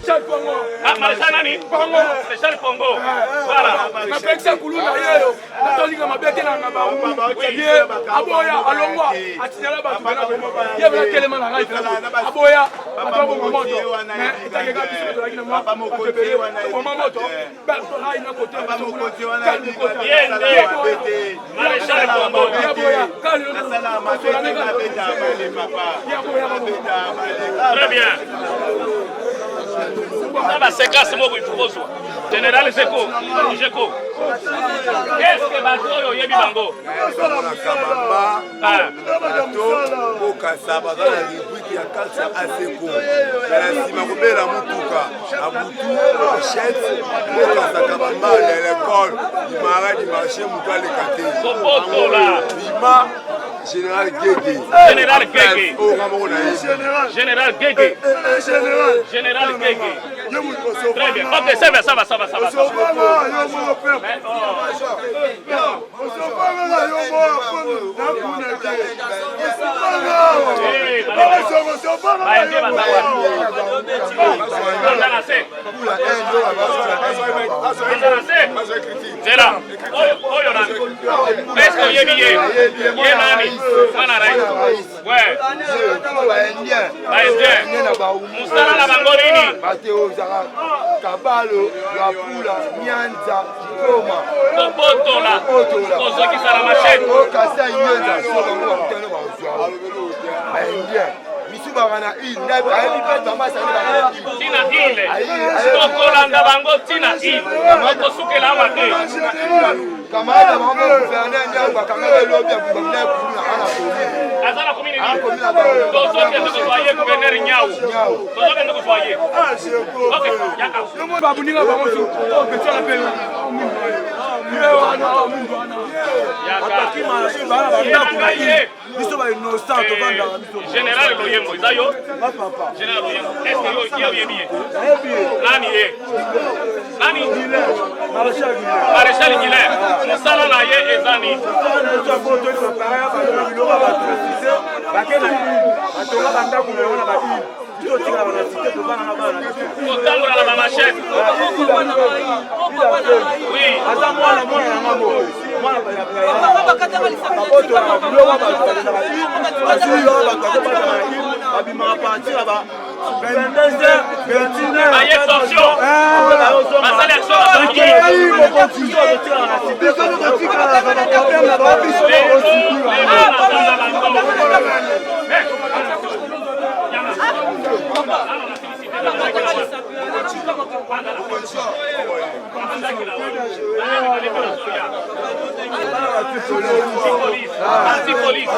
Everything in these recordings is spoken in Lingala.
Ah, Maréchal nani? Pongo. Maréchal Pongo. Voilà. Na pekisa kuluna yeyo. Na tolinga mabete na ngaba. Ye aboya alongwa atinyala batu bana bomo. Ye bana kelema na ngai tena. Aboya batabo momoto. Itake ka biso to lakini mwa mokotebele momoto. Ba to hai na kote mokoti wana. Yende. Maréchal Pongo. Aboya kali na salama na beta bale papa. Très bien. Ça va séquence moko ifukoswa. Général Zeko, Jeko. Qu'est-ce que Bato yebi bango? Kabamba. Bato okasaba za rubrique ya kalsa aseko. Sima kobela mutuka. Abutu chef okasa kabamba à l'école. Du marais du marché mutale kate. Kopoto là. Bima Général Gege. Général Gege. Général Gege. Général Gege. Très bien. Ok, ça va. Kabalo, Wapula, Nyanza, Goma. Kobotola. Kozoki sala machete. Okasa Nyanza, Sobango bakutana bazwa. Baindia. Misubagana il, nabi ayi peta masa ni Tina ile. Tokolanda bango tina ile. Okosukela amate. Kamara bango gouverneur nyamba kamara lobi abubakna kuna ana komi. Azala komini ni. Tozoke ndokwaye gouverneur nyau. Tozoke ndokwaye. OK, yaka. Babuninga bango su. Betala pelo. Général Loyembo, Zayo? Général Loyembo, est-ce que vous avez bien? Nani est? Nani? Maréchal Guillet. Nous allons là, et Zani. Totangola la machette. Oui. Antipolice.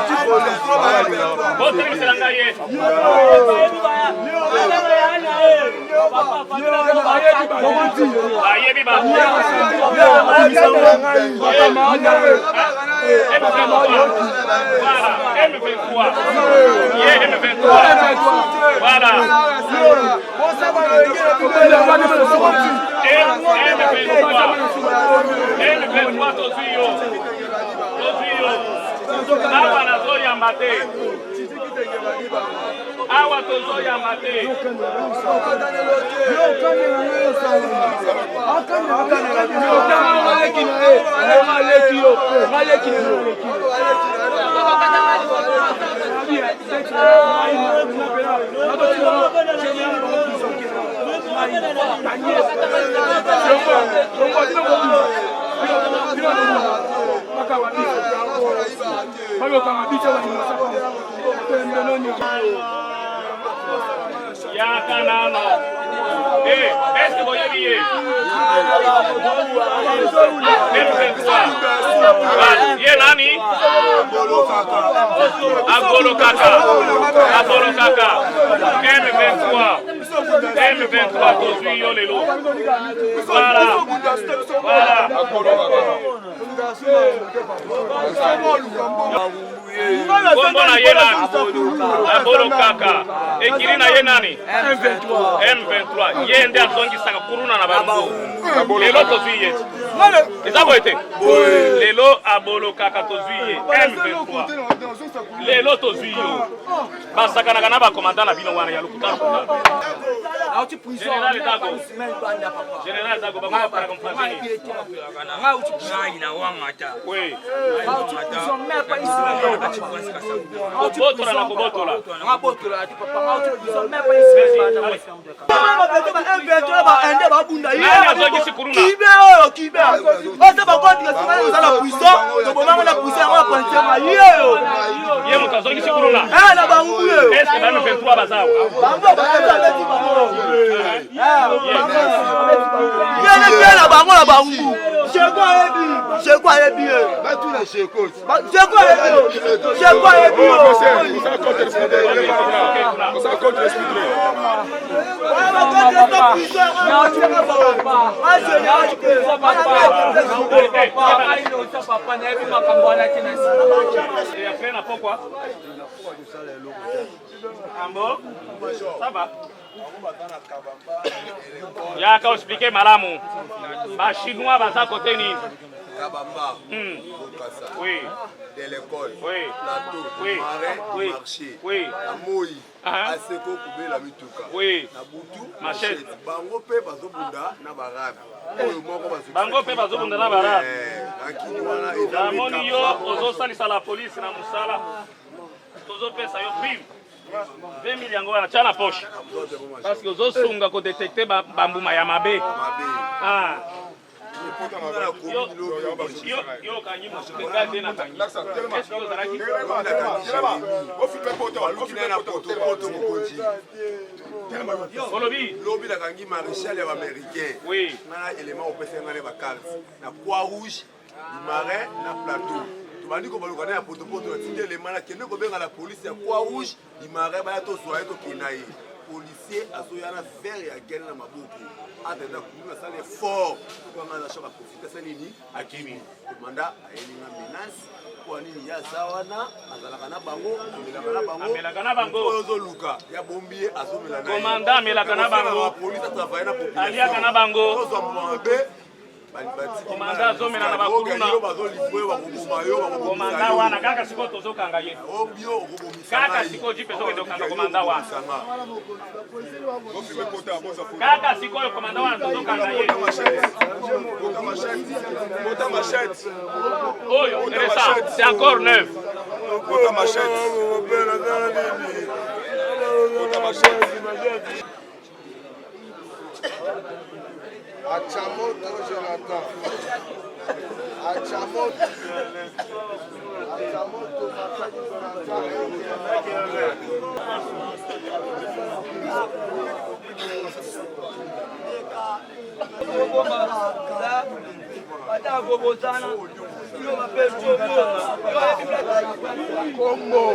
Awa tozo ya mate. Est-ce que vous avez vu? Nani? Agolo Kaka. M23 Tozuyo Lelo. Voilà. Kombona yela Agolo Kaka. Ekiri na ye nani? M23. Yende azongi saka kuruna na bango. Lelo Tozuye. Ezabo ete. Lelo Agolo Kaka Tozuye. M23. Lelo Tozuyo. Basaka na kana ba komanda na bino wana ya lukutana. auti prison Général Dago. Général Dago banga para comprendre nga uti prison na wangata oui auti prison mais pas ici botola na kobotola nga botola ati papa nga uti prison mais pas ici ba beto ba inventeur ba ende ba bunda nani azongisi kuruna kibe oza ba konti ka sima na prison to bomanga na prison nga pantia ma ye moto azongisi kuruna na ba ngule est-ce que ba me fait trois bazao bango ba beti bango yene pela bango na bangu Cheko ayebi ba tout les chekos Cheko ayebi et après na pourquoi ambo ça va yaka expliquer malamu ba chinois baza côté nini Kabamba, Bokassa, oui de l'école, oui plateau, oui marais, oui marché, oui Amoi, Ah. Aseko Kubela Mituka, oui Nabutu, Machette. Bango pe bazobunda na barabe. Oyo moko bazobunda. bango pe bazobunda na barabe Akini wana eza namoni yo ozosalisa la police na musala tozopesa yo prime 20 000 yango wana tia na poche parce que ozosunga kodetecte bambuma ya mabe ah yo kangi mosuka te na kangi est-ce que ozalaki olobi lobi nakangi maréchal ya baaméricain oui ngana élément opesanga na bacarte na croix rouge du marin na plateau tobandi kobalukana ya potopoto natindi élément nakende kobenga la police ya croix rouge du marin baya toswa ye tokenda ye policier azoya na verre ya gene na maboko atenda kumuna asala effort kwanga na shoka profite sa nini akimi komanda ayelinga menace kwa nini ya zawana azalaka na bango amelaka na bango oyo ozoluka ya bombi azomela na komanda amelaka na bango police atravaille na population aliaka na bango kozwa mabe komanda azomela na bakuluna komanda wana kaka sikoyo tozokanga ye kaka sikoyo jipe ezokende okanga komanda wana kaka sikoyo komanda wana tozokanga ye oyo intéressant c'est encore neuf Achamoto Jonathan. Achamoto. Achamoto Combo.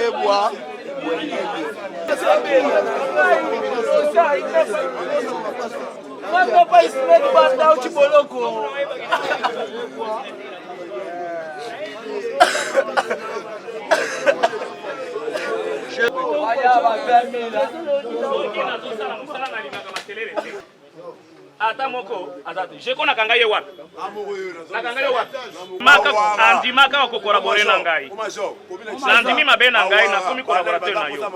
Ebwa Manda pa ismet banda uchi boloko. Aya bakamela. ata moko azate jeko nakanga ye wapi nakanga ye wapi maka andimaka wa kokolabore na ngai nandimi mabe na ngai nakomi collaborateur na yo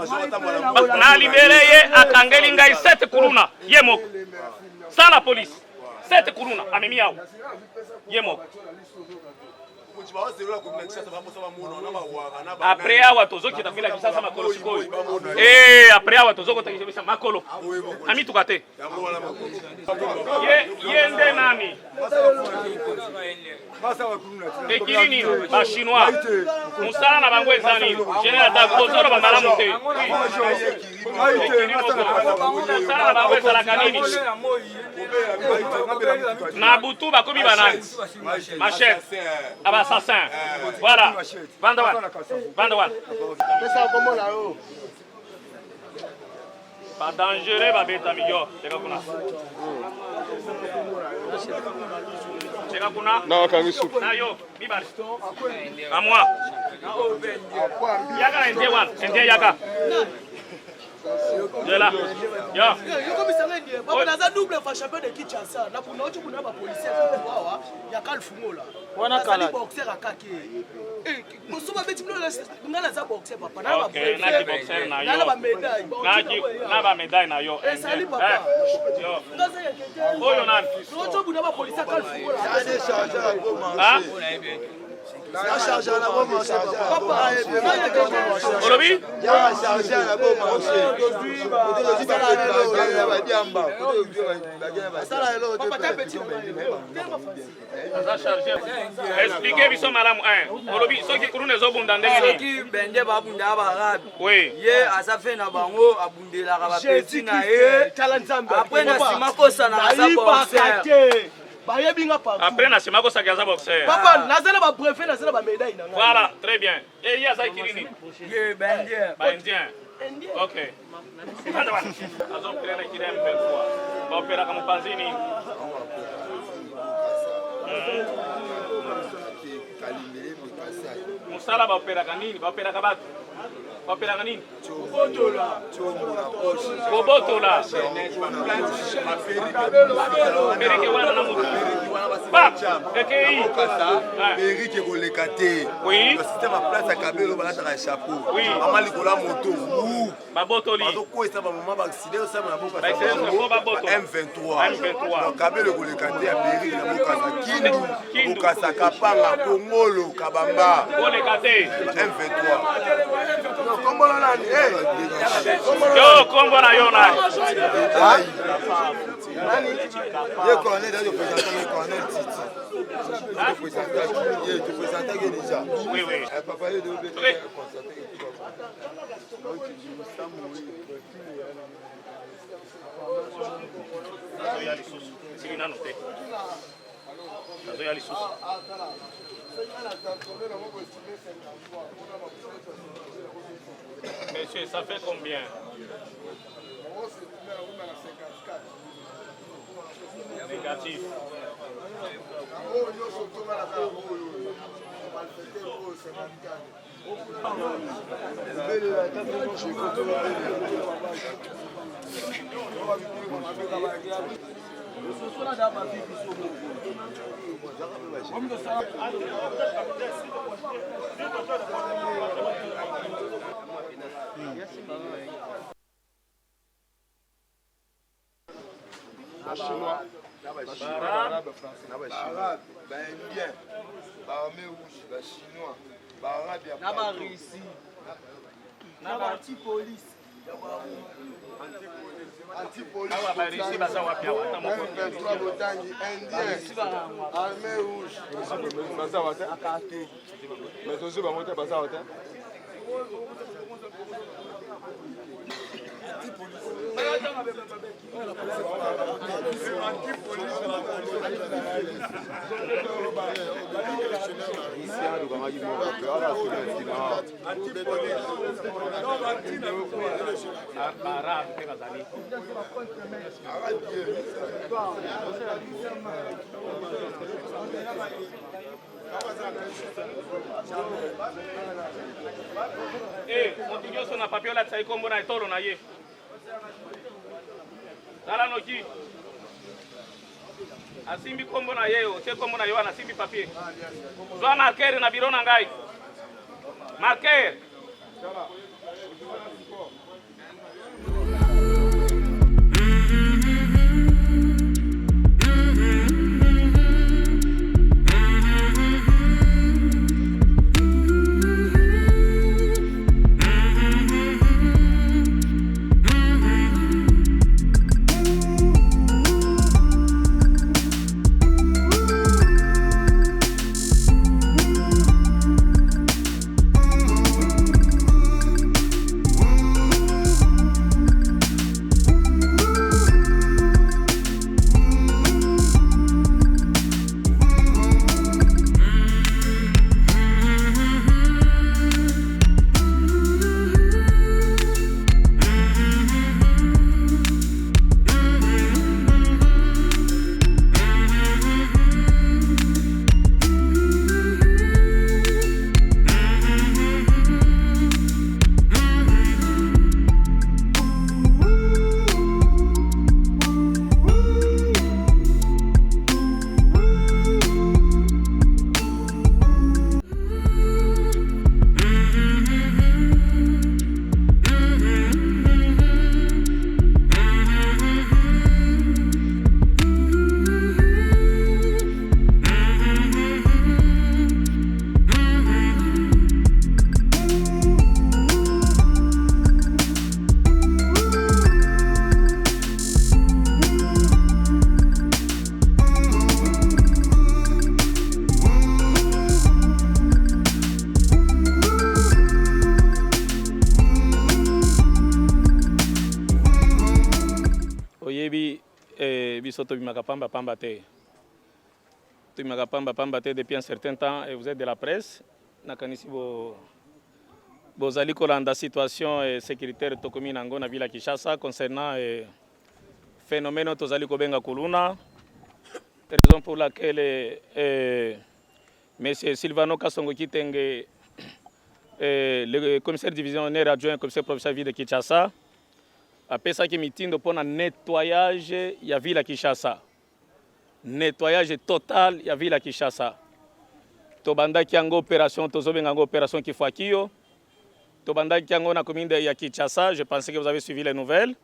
na libere ye akangeli ngai 7 kuruna ye moko sans la police 7 kuruna amemi yao ye moko après awa tozokita vila kisasa makolo sikoyo après awa tozokota kisasa makolo ami tukate ye nde nani ekili nini ba chinois musala na bango eza nini général Dago bozoro bamalamu te musala na bango ezalaka nini na butu bakomi banani machette aba assassin voilà Vandawan pas dangereux babeta miyo cheka kuna na kangi suku na yo bibali à moi yaka ende wan ende yaka là. Ya. Comme ça dit, papa naza double fa champion de Kinshasa. Na kuna ocho kuna ba policier kwa ya Kalfungola. Wana kala boxer akake. Eh, musoma beti mlo ngala za boxer papa na ba boxer na yo. Na ba médaille. Na ba médaille na yo. Eh sali papa. Yo. Ngaza ya keke. Oyo nani? Ocho kuna ba policier Kalfungola. Ah? Ya chargé na bon manger Papa, Olobi? ya chargé na bon manger expliquez biso malamu olobi soki kurune ezobunda ndenge nini soki bende babunda barabi oui ye aza fe na bango abundelaka bapeti na ye apres na nsima kosana aza boxer bayebinga papa après na nsima kosaki aza boxer papa nazala ba préfet nazala ba médaille na ngai voilà très bien et ye azalaki nini ye baindien baindien ok azopelana kiri ya M23 baoperaka mopanzini mosala baoperaka nini baoperaka bato baoperaka nini kobotola perike wana na motu ekei perike koleka te système ya place ya kabelo balataka chapeau mama likolo ya moto babotoli bazokwesa bamama baaccident osama na M23 kabelo koleka te ya perike na bokasa kindu kokasa kapanga kongolo kabamba koleka te M23 yo kombo na yo nani ye colonel da représenter le colonel Titi ye tu présenter que déjà oui oui papa ye de Monsieur, ça fait combien? Négatif. Chinois, Arabes, Indiens, Armée rouge, Chinois, Arabes, Russie, anti-police. M23 Botangi, Indien, Armée rouge. Eh, motu na papier la tsai kombo na etolo na ye. Dala noki. Asimbi kombo na ye, o te kombo na yo na simbi papier. Zwa marker na biro na ngai. Marker. biso tobimaka pamba te. Tobimaka pamba te depuis un certain temps et vous êtes de la presse. Nakanisi bozali kolanda situation sécuritaire tokomi nango na ville ya Kinshasa concernant phénomène tozali kobenga kuluna. Raison pour laquelle monsieur Silvano Kasongo Kitenge, le commissaire divisionnaire adjoint commissaire provincial ville de Kinshasa, a fait ça qui meeting pour un nettoyage de la ville de Kinshasa. Nettoyage total de la ville de Kinshasa. Tobanda qui a une opération, tozobenga une opération qui fait kio. Tobanda qui a une commune de Kinshasa, je pensais que vous avez suivi les nouvelles.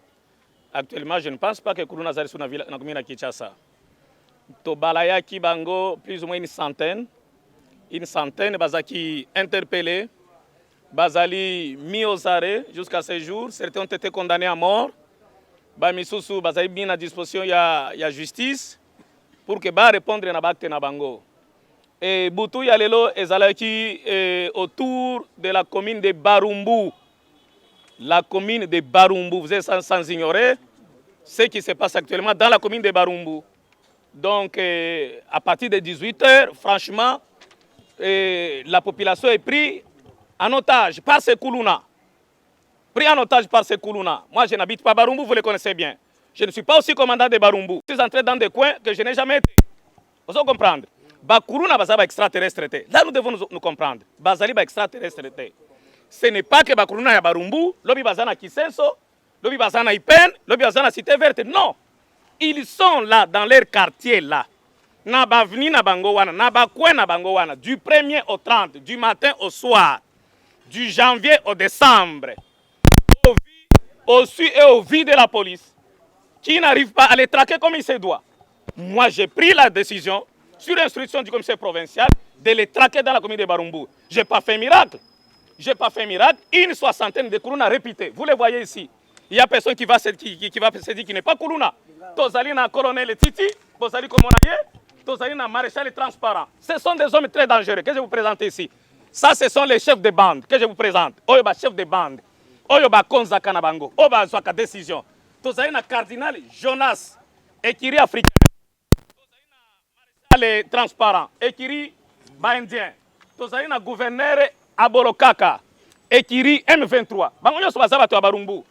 Actuellement, je ne pense pas que Kuluna Zari soit dans la commune de Kinshasa. Tobalaya qui bango plus ou moins une centaine, bazaki interpellés, bazali mis aux arrêts jusqu'à ce jour. Certains ont été condamnés à mort. Bamisusu bazali mis à disposition ya justice pour que ba répondre na bakte na bango. Et Boutou Yalelo ezalaki autour de la commune de Barumbu. La commune de Barumbu, vous êtes sans ignorer ce qui se passe actuellement dans la commune de Barumbu. Donc, à partir de 18h, franchement, la population est prise en otage par ces Kuluna. Pris en otage par ces Kuluna. Moi, je n'habite pas Barumbu, vous le connaissez bien. Je ne suis pas aussi commandant de Barumbu. Je suis entré dans des coins que je n'ai jamais été. Vous allez comprendre. Bakuluna bazaba extraterrestre. Là, nous devons nous comprendre. Bazali ba extraterrestre. Ce n'est pas que Bakuluna ya Barumbu, lobi bazana Kisenso, lobi bazana Ipen, lobi bazana Cité Verte. Non. Ils sont là, dans leur quartier là. Na bavni na bangowana, na bakwe na bangowana, du 1er au 30, du matin au soir, du janvier au décembre, au su et au vu de la police, qui n'arrive pas à les traquer comme il se doit. Moi, j'ai pris la décision, sur instruction du commissaire provincial, de les traquer dans la commune de Barumbu. Je n'ai pas fait miracle. Je n'ai pas fait miracle. Une soixantaine de Kuluna répétés. Vous les voyez ici. Il n'y a personne qui va se dire qu'il n'est pas Kuluna. Tozali na colonel Titi, Tozali Komonaye, Tozali na maréchal transparent. Ce sont des hommes très dangereux que je vous présente ici. Ça, ce sont les chefs de bande que je vous présente. Oyoba chef de bande. Oyoba Konza Kanabango. Oyoba Zwaka décision. Tozali na cardinal Jonas, Ekiri africain. Tozali na maréchal transparent, Ekiri Baindien. Tozali na gouverneur Abolokaka, Ekiri M23. Bango nyoso bazaba to Barumbu.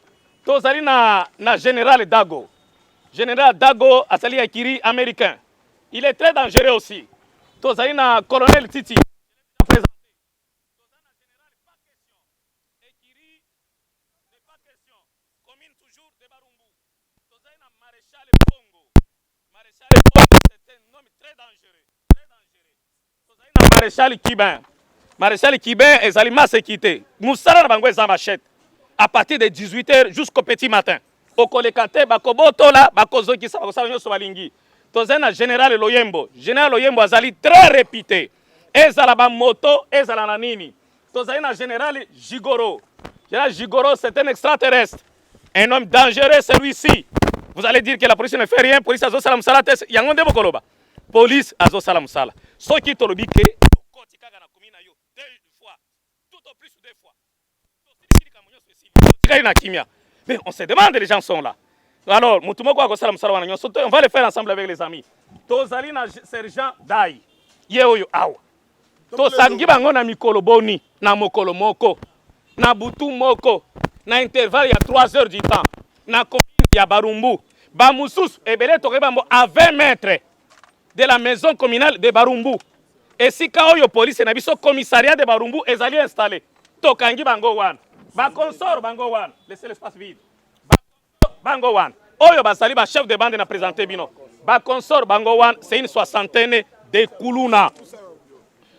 Tozali na général Dago. Général Dago Asali Akiri américain. Il est très dangereux aussi. Tozali na colonel Titi. Présenté. Tozali na général pas question. Akiri n'est pas question. Commune toujours de Barumbu. Tozali na maréchal Pongo. Maréchal Pongo c'est un homme très dangereux. Très dangereux. Tozali na maréchal Kibin. Maréchal Kibin ezali masekité. Moussara na bango eza machette. À partir de 18h jusqu'au petit matin. Au Kolekate, Bakoboto là, Bakozoki, Sabakosanyo Sobalingi. Tozena Général Loyembo. Général Loyembo azali très réputé. Ezala ba moto, ezala nanini. Tozena Général Gigoro. Général Gigoro, c'est un extraterrestre. Un homme dangereux, celui-ci. Vous allez dire que la police ne fait rien. Police azo salam sala tes. Yangonde bokoloba. Police azo salam sala. Soki tolobi ke koti kaga na komina yo 2 fois. Tout au plus 2 fois. Mais on se demande, les gens sont là. Alors, on va le faire ensemble avec les amis. Tozali na sergent Dai. Yeoyo awa. Tosangi bango na mikolo boni, na mokolo moko, na butu moko, na intervalle ya 3 heures du temps, na commune ya Barumbu. Bamusus ebele tokebambo à 20 mètres de la maison communale de Barumbu. Et si kaoyo police na biso commissariat de Barumbu ezali installé. Tokangi bango wan. Bakonsor bango wan. Laissez l'espace vide. Bango wan. Oyo basali ba chef de bande na présenté bino. Bakonsor bango wan, c'est une soixantaine de Kuluna.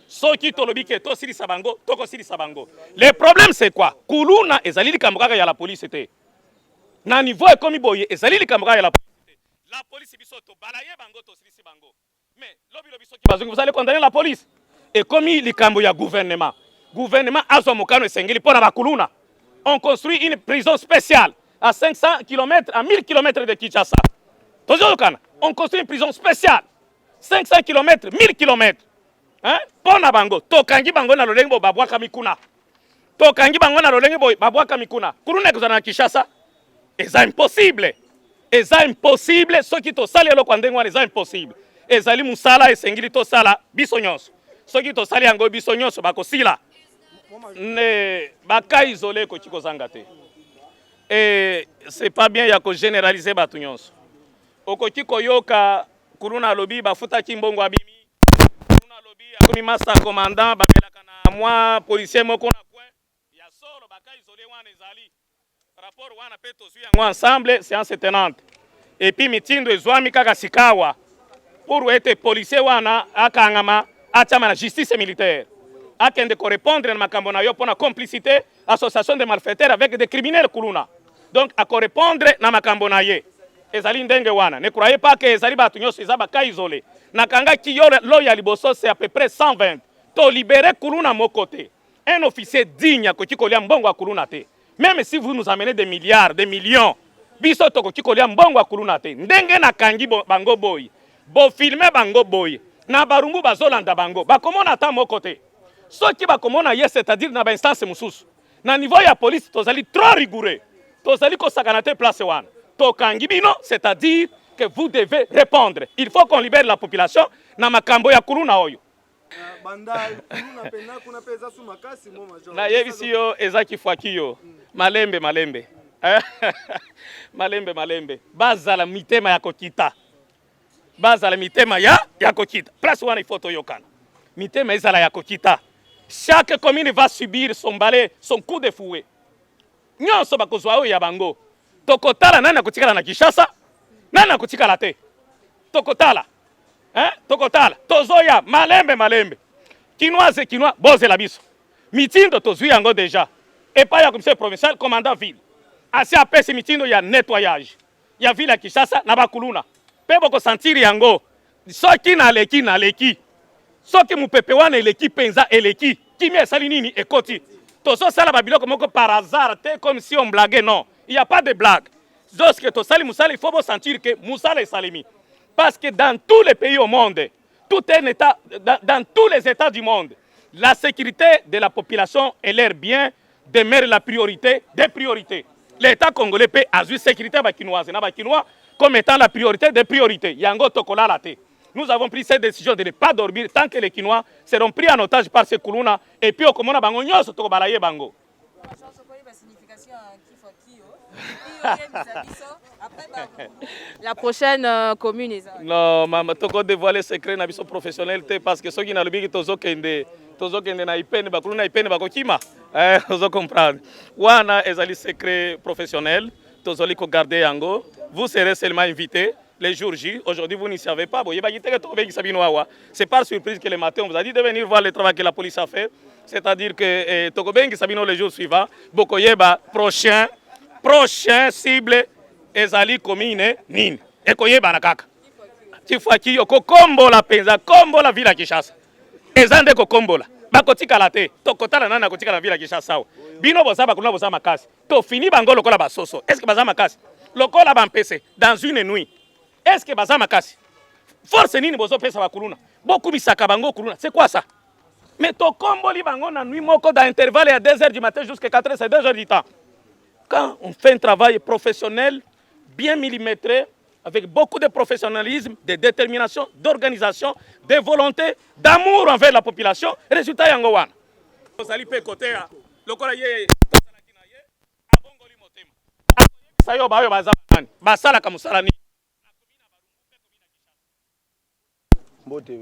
Soki tolobi ke to siri sabango, toko siri sabango. Le problème c'est quoi? Kuluna ezali likamboka ya la police était. Na niveau ekomi boye ezali likamboka ya la police. La police biso to balaye bango to siri bango. Mais lobi soki bazungu vous allez condamner la police. Et comme likambo ya gouvernement. Gouvernement azo mokano esengeli pona ba Kuluna. On construit une prison spéciale à 500 km, à 1000 km de Kinshasa. On construit une prison spéciale. 500 km, 1000 km. Hein? Pona bango. Tokangi bango na lolengo babwaka mikuna. Tokangi bango na lolengo babwaka mikuna. Kuluna kozana na Kinshasa. C'est impossible. eza impossible soki tosali eloko ndenge wana eza impossible ezali musala esengili tosala biso nyonso soki tosali yango biso nyonso bakosila ne baka isolé ko chikozanga te et c'est pas bien ya ko généraliser batu nyonso okoki koyoka kuluna lobi bafuta kimbongo abimi kuluna lobi akomi master commandant babelaka na moi policier moko na coin ya solo baka isolé wana ezali rapport wana pe tozwi yango ensemble séance tenante et puis mitindo ezwami kaka sikawa pour être policier wana akangama achama na justice militaire akende correspondre na makambo na yo pona complicité association de malfaiteurs avec des criminels kuluna donc à correspondre na makambo na ye ezali ndenge wana ne croyez pas que ezali batu nyonso ezaba ka isolé nakanga ki yo lo ya liboso c'est à peu près 120 to libérer kuluna mon côté un officier digne ko kikolia mbongo kuluna te même si vous nous amenez des milliards des millions biso to ko kikolia mbongo kuluna te ndenge nakangi bango boy bo filmer bango boy na barumbu bazolanda bango bakomona ta mon côté soki bakomona ye c'est-à-dire na ba instance mususu na niveau ya police tozali trop rigoureux tozali ko sakanate place wana to kangibino c'est-à-dire que vous devez répondre il faut qu'on libère la population na makambo ya kuluna oyo bandal kuluna pena kuna peza su makasi mo major na yebisi yo ezaki fwaki yo malembe malembe bazala mitema ya kokita bazala mitema ya kokita place wana il faut toyokana mitema ezala ya kokita chaque commune va subir son balai son coup de fouet nyonso bakozwa oyo ya bango tokotala nani akotikala na Kinshasa nani akotikala te tokotala tokotala tozoya malembe kinoise kinois bozela biso mitindo tozwi yango déjà epai ya commissaire provincial commandant ville asi apesi mitindo ya nettoyage ya ville ya Kinshasa na bakuluna pe boko sentir yango soki naleki soki mupepe wana eleki penza eleki kimi esali nini ekoti tozosala babiloko moko par hasard te comme si on blaguait non il n'y a pas de blague lorsque tosali musala il faut sentir que musala esalemi parce que dans tous les pays au monde tout un état dans tous les états du monde la sécurité de la population et leur bien demeure la priorité des priorités l'état congolais peut azui sécurité bakinoise na bakinois comme étant la priorité des priorités yango tokolala te. Nous avons pris cette décision de ne pas dormir tant que les Kinois seront pris en otage par ces Kuluna et puis au Komona Bango nyonso to balaye bango. La prochaine commune est non, maman, toko dévoiler secret na biso professionnel parce que ceux qui na lobi tozo kende na ipene bakuluna ipene bakokima. Vous comprendre. Wana ezali secret professionnel, tozo liko garder yango. Vous serez seulement invités. Les jours J, aujourd'hui vous n'y savez pas. C'est par surprise que le matin on vous a dit de venir voir le travail que la police a fait. C'est-à-dire que Tokobengi Sabino les jours suivants, Bokoyeba prochain cible ezali commune nini. Ekoyeba na kaka. Tifaki yoko kombola penza, kombola villa Kinshasa. Ezande ko kombola. Bakotika la te, tokotala nana kotika la villa Kinshasa. Bino bozaba kuna bozama makasi. To fini bango lokola basoso. Est-ce que bazama makasi? Lokola bampese dans une nuit. Est-ce que bazama kasi force nini bozo pesa bakuluna beaucoup bisaka bango kuluna c'est quoi ça mais to komboli bango na nuit moko d'intervalle à 2h du matin jusqu'à 4h c'est 2 heures du temps quand on fait un travail professionnel bien millimétré avec beaucoup de professionnalisme de détermination d'organisation de volonté d'amour envers la population résultat yango wana osali pe côté lokola ye tosalaki na ye abongoli motema sayo bayo bazama basala kamusala ni Mbote.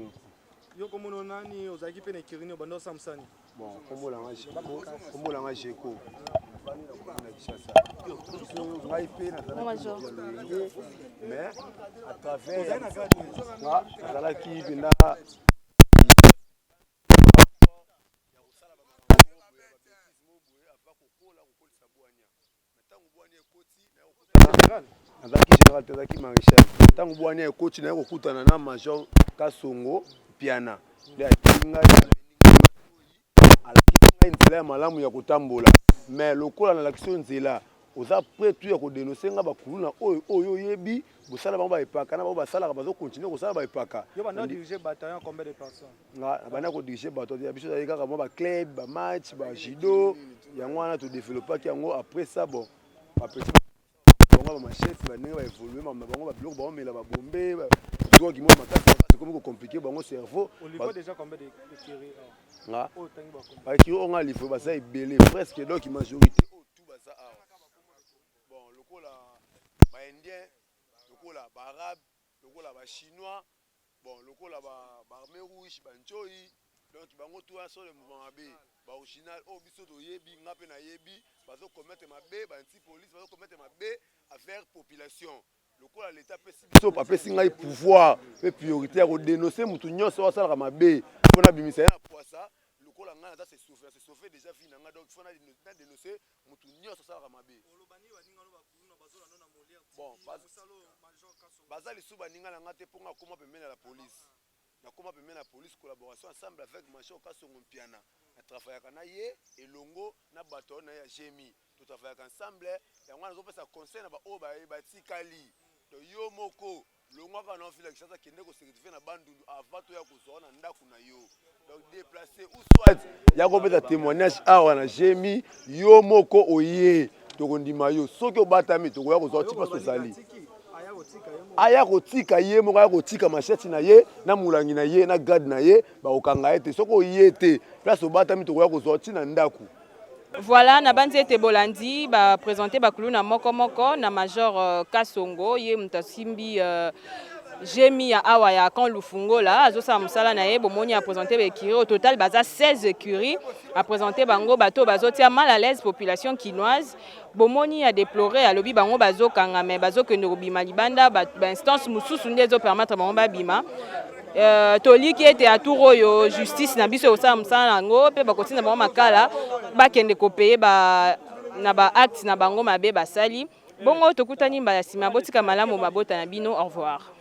Yo komono nani ozaki pe na Kirino bando Samsani. Bon, kombola nga Jeko. Na Kinshasa. Ngai pe na Major. Mais à travers la qui vient azaki général tozaki maréchal ntango bwani ekoti na ye kokutana na major Kasongo Piana nde atiki ngai alakisi ngai nzela ya malamu ya kotambola mais lokola nalakisi yo nzela oza prêt tu ya kodenonse nga bakuluna oyo oyebi bosala bango baepaka na bango basalaka bazokontinue kosala baepaka yo banda diriger bataillon combien de personnes nga banda kodiriger bato ya biso ezali kaka mwa baclub bamatch bajudo yango wana todéveloppaki yango après ça bon bapeti bango ba machette ba ndenge ba évoluer ma bango ba biloko ba mela ba bombe donc qui moi makasi c'est comme compliqué bango cerveau on livre déjà combien de écuries nga ba ki on a livré ba ça belé presque donc majorité tout ba ça bon lokola ba indien lokola ba arabe lokola ba chinois bon lokola ba armée rouge ba nchoi donc bango tout sur le mouvement mabe ba original o biso to yebi ngape na yebi bazo commettre mabe ba anti police bazo commettre mabe affaire population lokola l'état pesi biso pa pesi ngai pouvoir et priorité à dénoncer mutu nyonso wa sala mabe pona bimisa ya poisa lokola nga na se sauver déjà vie na nga donc faut na dénoncer mutu nyonso sala mabe bon bazali suba ninga na ngate ponga koma pembeni la police na koma pembeni la police collaboration ensemble avec Major Kasongo Mpiana na travaillaka na ye elongo na bato na ya Jemi to travaillaka ensemble ya ngwana zopesa conseil na ba o ba tikali to yo moko longwaka na ofila kisasa kende ko certifier na bandundu avant to ya kozona ndaku na yo donc déplacer ou soit ya ko pesa témoignage awa na Jemi yo moko oye to kondima yo soki obatami to koya kozwa tipa sosali aya kotika ye moko aya kotika machette na ye na mulangi na ye na garde na ye ba okanga ete soko yete place obatami to koya kozwa tina ndaku. Voilà, na bandi ete bolandi ba présenter ba kuluna moko moko na Major Kasongo ye mutasimbi Jemi ya awa ya kan lufungola azosa musala na ye bomoni a présenter ba écuries au total baza 16 écuries a présenter bango bato bazotia mal à l'aise population quinoise bomoni a déplorer alobi bango bazokanga mais bazokende kobima libanda ba instance mususu ndezo permettre bango babima toliki ete atour oyo justice na biso osala musala nango pe bakotina bango makala bakende kopeye na ba acte na bango mabe basali bongo tokutani mbala sima botika malamu mabota na bino au revoir.